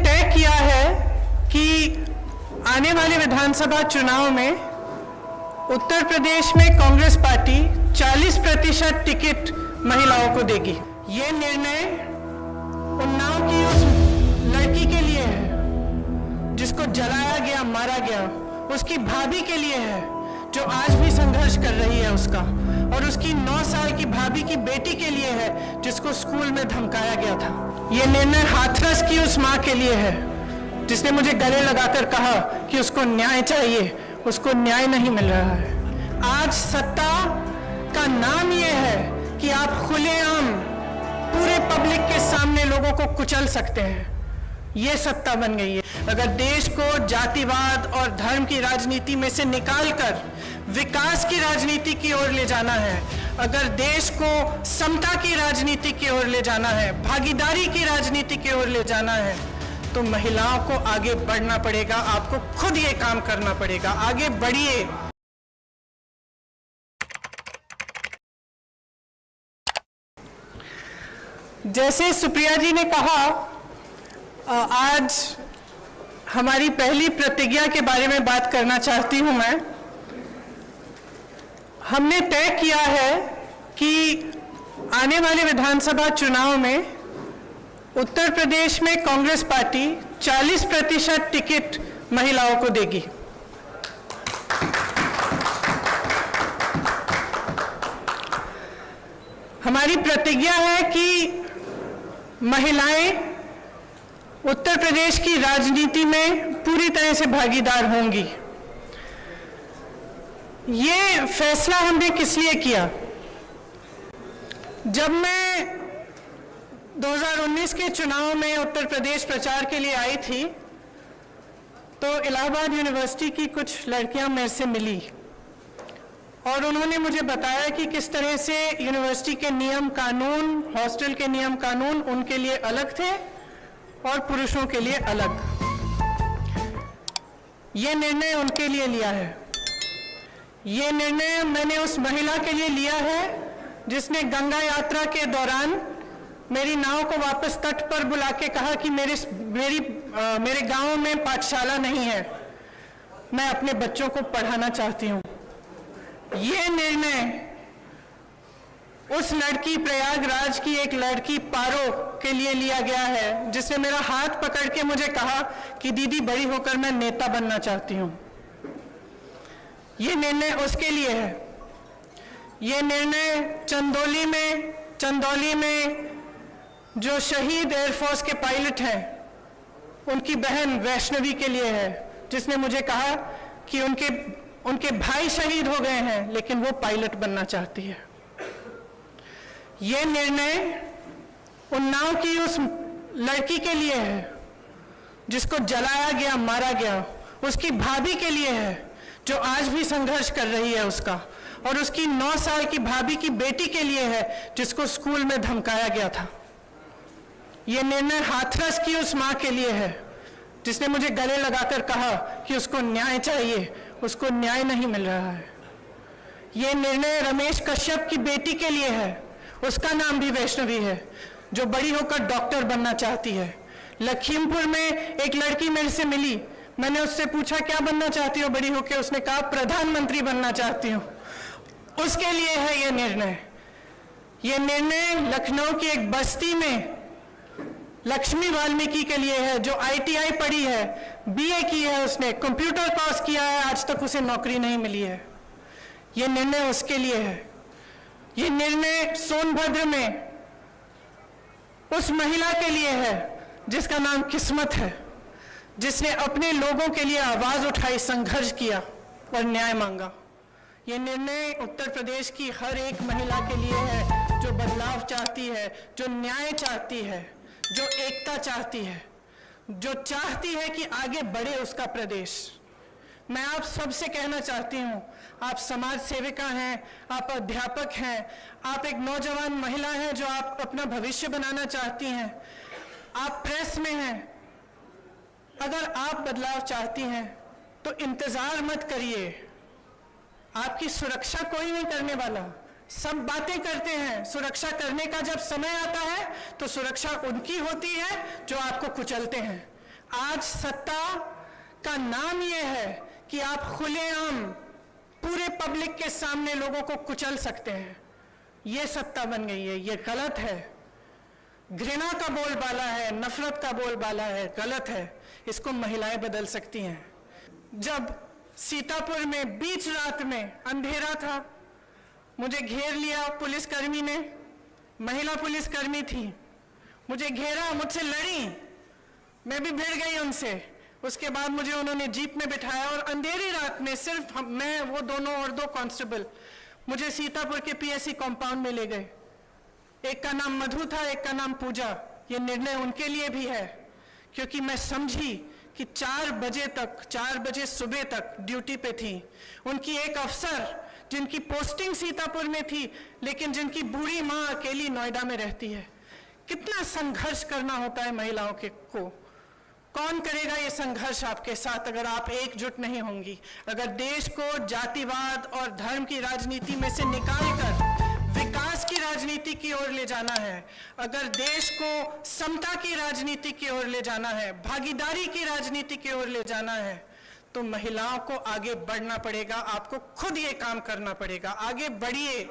तय किया है कि आने वाले विधानसभा चुनाव में उत्तर प्रदेश में कांग्रेस पार्टी 40% टिकट महिलाओं को देगी। ये निर्णय उन्नाव की उस लड़की के लिए है जिसको जलाया गया, मारा गया, उसकी भाभी के लिए है जो आज भी संघर्ष कर रही है उसका, और उसकी 9 साल की भाभी की बेटी के लिए है जिसको स्कूल में धमकाया गया था। ये निर्णय हाथरस की उस माँ के लिए है जिसने मुझे गले लगाकर कहा कि उसको न्याय चाहिए, उसको न्याय नहीं मिल रहा है। आज सत्ता का नाम ये है कि आप खुलेआम पूरे पब्लिक के सामने लोगों को कुचल सकते हैं। ये सत्ता बन गई है। अगर देश को जातिवाद और धर्म की राजनीति में से निकालकर विकास की राजनीति की ओर ले जाना है, अगर देश को समता की राजनीति की ओर ले जाना है, भागीदारी की राजनीति की ओर ले जाना है, तो महिलाओं को आगे बढ़ना पड़ेगा। आपको खुद ये काम करना पड़ेगा। आगे बढ़िए। जैसे सुप्रिया जी ने कहा, आज हमारी पहली प्रतिज्ञा के बारे में बात करना चाहती हूं मैं। हमने तय किया है कि आने वाले विधानसभा चुनाव में उत्तर प्रदेश में कांग्रेस पार्टी 40% टिकट महिलाओं को देगी। हमारी प्रतिज्ञा है कि महिलाएं उत्तर प्रदेश की राजनीति में पूरी तरह से भागीदार होंगी। ये फैसला हमने किस लिए किया? जब मैं 2019 के चुनाव में उत्तर प्रदेश प्रचार के लिए आई थी तो इलाहाबाद यूनिवर्सिटी की कुछ लड़कियां मेरे से मिली और उन्होंने मुझे बताया कि किस तरह से यूनिवर्सिटी के नियम कानून, हॉस्टल के नियम कानून उनके लिए अलग थे और पुरुषों के लिए अलग। ये निर्णय उनके लिए लिया है। ये निर्णय मैंने उस महिला के लिए लिया है जिसने गंगा यात्रा के दौरान मेरी नाव को वापस तट पर बुला के कहा कि मेरे गांव में पाठशाला नहीं है, मैं अपने बच्चों को पढ़ाना चाहती हूँ। ये निर्णय उस लड़की, प्रयागराज की एक लड़की पारो के लिए लिया गया है जिसने मेरा हाथ पकड़ के मुझे कहा कि दीदी बड़ी होकर मैं नेता बनना चाहती हूँ। ये निर्णय उसके लिए है। ये निर्णय चंदौली में जो शहीद एयरफोर्स के पायलट हैं उनकी बहन वैष्णवी के लिए है जिसने मुझे कहा कि उनके भाई शहीद हो गए हैं लेकिन वो पायलट बनना चाहती है। ये निर्णय उन्नाव की उस लड़की के लिए है जिसको जलाया गया, मारा गया, उसकी भाभी के लिए है जो आज भी संघर्ष कर रही है उसका, और उसकी 9 साल की भाभी की बेटी के लिए है जिसको स्कूल में धमकाया गया था। ये निर्णय हाथरस की उस माँ के लिए है जिसने मुझे गले लगाकर कहा कि उसको न्याय चाहिए, उसको न्याय नहीं मिल रहा है। ये निर्णय रमेश कश्यप की बेटी के लिए है, उसका नाम भी वैष्णवी है, जो बड़ी होकर डॉक्टर बनना चाहती है। लखीमपुर में एक लड़की मेरे से मिली, मैंने उससे पूछा क्या बनना चाहती हो बड़ी होकर, उसने कहा प्रधानमंत्री बनना चाहती हूँ। उसके लिए है ये निर्णय। ये निर्णय लखनऊ की एक बस्ती में लक्ष्मी वाल्मीकि के लिए है जो ITI पढ़ी है, BA की है, उसने कंप्यूटर कोर्स किया है, आज तक उसे नौकरी नहीं मिली है। ये निर्णय उसके लिए है। ये निर्णय सोनभद्र में उस महिला के लिए है जिसका नाम किस्मत है, जिसने अपने लोगों के लिए आवाज उठाई, संघर्ष किया और न्याय मांगा। ये निर्णय उत्तर प्रदेश की हर एक महिला के लिए है जो बदलाव चाहती है, जो न्याय चाहती है, जो एकता चाहती है, जो चाहती है कि आगे बढ़े उसका प्रदेश। मैं आप सबसे कहना चाहती हूँ, आप समाज सेविका हैं, आप अध्यापक हैं, आप एक नौजवान महिला हैं जो आप अपना भविष्य बनाना चाहती हैं, आप प्रेस में हैं। अगर आप बदलाव चाहती हैं तो इंतजार मत करिए। आपकी सुरक्षा कोई नहीं करने वाला। सब बातें करते हैं, सुरक्षा करने का जब समय आता है तो सुरक्षा उनकी होती है जो आपको कुचलते हैं। आज सत्ता का नाम यह है कि आप खुलेआम पूरे पब्लिक के सामने लोगों को कुचल सकते हैं। ये सत्ता बन गई है, ये गलत है। घृणा का बोलबाला है, नफरत का बोलबाला है, गलत है। इसको महिलाएं बदल सकती हैं। जब सीतापुर में बीच रात में अंधेरा था, मुझे घेर लिया पुलिसकर्मी ने, महिला पुलिसकर्मी थी, मुझे घेरा, मुझसे लड़ी, मैं भी भिड़ गई उनसे। उसके बाद मुझे उन्होंने जीप में बिठाया और अंधेरी रात में सिर्फ मैं, वो दोनों और 2 कांस्टेबल मुझे सीतापुर के पीएससी कंपाउंड में ले गए। एक का नाम मधु था, एक का नाम पूजा। ये निर्णय उनके लिए भी है, क्योंकि मैं समझी कि 4 बजे सुबह तक ड्यूटी पे थी। उनकी एक अफसर जिनकी पोस्टिंग सीतापुर में थी, लेकिन जिनकी बूढ़ी माँ अकेली नोएडा में रहती है। कितना संघर्ष करना होता है महिलाओं को। कौन करेगा ये संघर्ष आपके साथ अगर आप एकजुट नहीं होंगी? अगर देश को जातिवाद और धर्म की राजनीति में से निकालकर विकास की राजनीति की ओर ले जाना है, अगर देश को समता की राजनीति की ओर ले जाना है, भागीदारी की राजनीति की ओर ले जाना है, तो महिलाओं को आगे बढ़ना पड़ेगा। आपको खुद ये काम करना पड़ेगा। आगे बढ़िए।